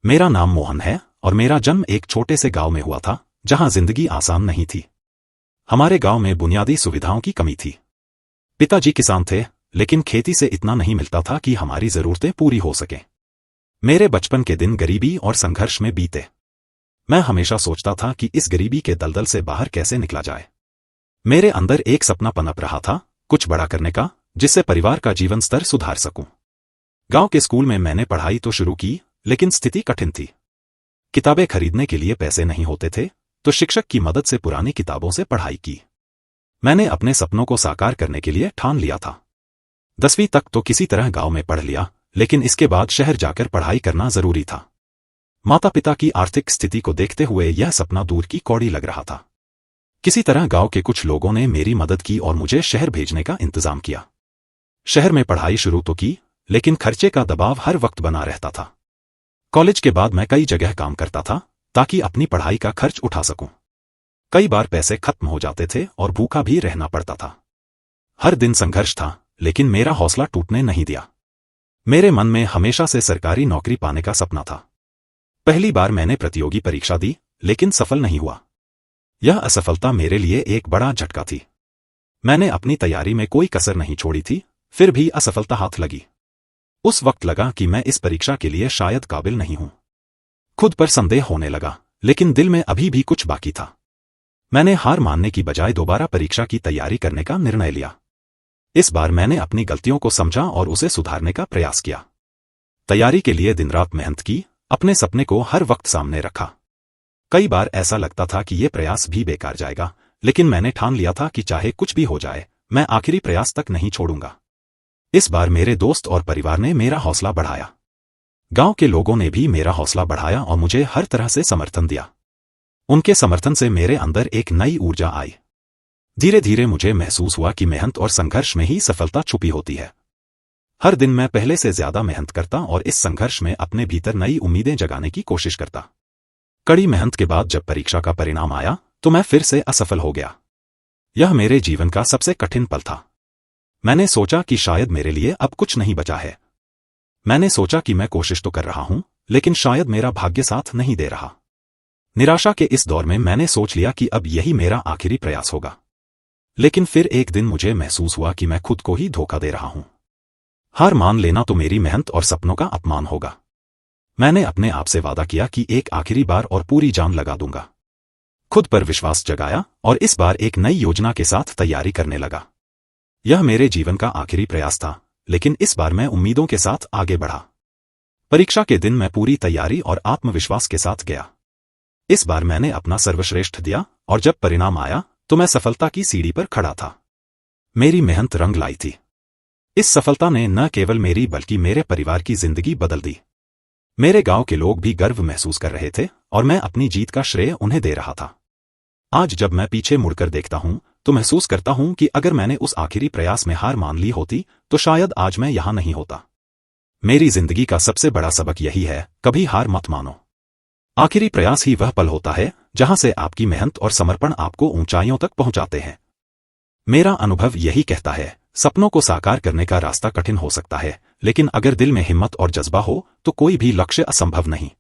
मेरा नाम मोहन है और मेरा जन्म एक छोटे से गांव में हुआ था, जहां जिंदगी आसान नहीं थी। हमारे गांव में बुनियादी सुविधाओं की कमी थी। पिताजी किसान थे, लेकिन खेती से इतना नहीं मिलता था कि हमारी जरूरतें पूरी हो सकें। मेरे बचपन के दिन गरीबी और संघर्ष में बीते। मैं हमेशा सोचता था कि इस गरीबी के दलदल से बाहर कैसे निकला जाए। मेरे अंदर एक सपना पनप रहा था, कुछ बड़ा करने का, जिससे परिवार का जीवन स्तर सुधार सकूं। गांव के स्कूल में मैंने पढ़ाई तो शुरू की, लेकिन स्थिति कठिन थी। किताबें खरीदने के लिए पैसे नहीं होते थे, तो शिक्षक की मदद से पुरानी किताबों से पढ़ाई की। मैंने अपने सपनों को साकार करने के लिए ठान लिया था। 10वीं तक तो किसी तरह गांव में पढ़ लिया, लेकिन इसके बाद शहर जाकर पढ़ाई करना जरूरी था। माता पिता की आर्थिक स्थिति को देखते हुए यह सपना दूर की कौड़ी लग रहा था। किसी तरह गांव के कुछ लोगों ने मेरी मदद की और मुझे शहर भेजने का इंतजाम किया। शहर में पढ़ाई शुरू तो की, लेकिन खर्चे का दबाव हर वक्त बना रहता था। कॉलेज के बाद मैं कई जगह काम करता था, ताकि अपनी पढ़ाई का खर्च उठा सकूं। कई बार पैसे खत्म हो जाते थे और भूखा भी रहना पड़ता था। हर दिन संघर्ष था, लेकिन मेरा हौसला टूटने नहीं दिया। मेरे मन में हमेशा से सरकारी नौकरी पाने का सपना था। पहली बार मैंने प्रतियोगी परीक्षा दी, लेकिन सफल नहीं हुआ। यह असफलता मेरे लिए एक बड़ा झटका थी। मैंने अपनी तैयारी में कोई कसर नहीं छोड़ी थी, फिर भी असफलता हाथ लगी। उस वक्त लगा कि मैं इस परीक्षा के लिए शायद काबिल नहीं हूं। खुद पर संदेह होने लगा, लेकिन दिल में अभी भी कुछ बाकी था। मैंने हार मानने की बजाय दोबारा परीक्षा की तैयारी करने का निर्णय लिया। इस बार मैंने अपनी गलतियों को समझा और उसे सुधारने का प्रयास किया। तैयारी के लिए दिन रात मेहनत की, अपने सपने को हर वक्त सामने रखा। कई बार ऐसा लगता था कि यह प्रयास भी बेकार जाएगा, लेकिन मैंने ठान लिया था कि चाहे कुछ भी हो जाए, मैं आखिरी प्रयास तक नहीं छोड़ूंगा। इस बार मेरे दोस्त और परिवार ने मेरा हौसला बढ़ाया। गांव के लोगों ने भी मेरा हौसला बढ़ाया और मुझे हर तरह से समर्थन दिया। उनके समर्थन से मेरे अंदर एक नई ऊर्जा आई। धीरे धीरे मुझे महसूस हुआ कि मेहनत और संघर्ष में ही सफलता छुपी होती है। हर दिन मैं पहले से ज्यादा मेहनत करता और इस संघर्ष में अपने भीतर नई उम्मीदें जगाने की कोशिश करता। कड़ी मेहनत के बाद जब परीक्षा का परिणाम आया, तो मैं फिर से असफल हो गया। यह मेरे जीवन का सबसे कठिन पल था। मैंने सोचा कि शायद मेरे लिए अब कुछ नहीं बचा है। मैंने सोचा कि मैं कोशिश तो कर रहा हूं, लेकिन शायद मेरा भाग्य साथ नहीं दे रहा। निराशा के इस दौर में मैंने सोच लिया कि अब यही मेरा आखिरी प्रयास होगा। लेकिन फिर एक दिन मुझे महसूस हुआ कि मैं खुद को ही धोखा दे रहा हूं। हार मान लेना तो मेरी मेहनत और सपनों का अपमान होगा। मैंने अपने आप से वादा किया कि एक आखिरी बार और पूरी जान लगा दूंगा। खुद पर विश्वास जगाया और इस बार एक नई योजना के साथ तैयारी करने लगा। यह मेरे जीवन का आखिरी प्रयास था, लेकिन इस बार मैं उम्मीदों के साथ आगे बढ़ा। परीक्षा के दिन मैं पूरी तैयारी और आत्मविश्वास के साथ गया। इस बार मैंने अपना सर्वश्रेष्ठ दिया और जब परिणाम आया, तो मैं सफलता की सीढ़ी पर खड़ा था। मेरी मेहनत रंग लाई थी। इस सफलता ने न केवल मेरी बल्कि मेरे परिवार की जिंदगी बदल दी। मेरे गांव के लोग भी गर्व महसूस कर रहे थे और मैं अपनी जीत का श्रेय उन्हें दे रहा था। आज जब मैं पीछे मुड़कर देखता हूं, तो महसूस करता हूं कि अगर मैंने उस आखिरी प्रयास में हार मान ली होती, तो शायद आज मैं यहां नहीं होता। मेरी जिंदगी का सबसे बड़ा सबक यही है, कभी हार मत मानो। आखिरी प्रयास ही वह पल होता है, जहां से आपकी मेहनत और समर्पण आपको ऊंचाइयों तक पहुंचाते हैं। मेरा अनुभव यही कहता है, सपनों को साकार करने का रास्ता कठिन हो सकता है, लेकिन अगर दिल में हिम्मत और जज्बा हो, तो कोई भी लक्ष्य असंभव नहीं।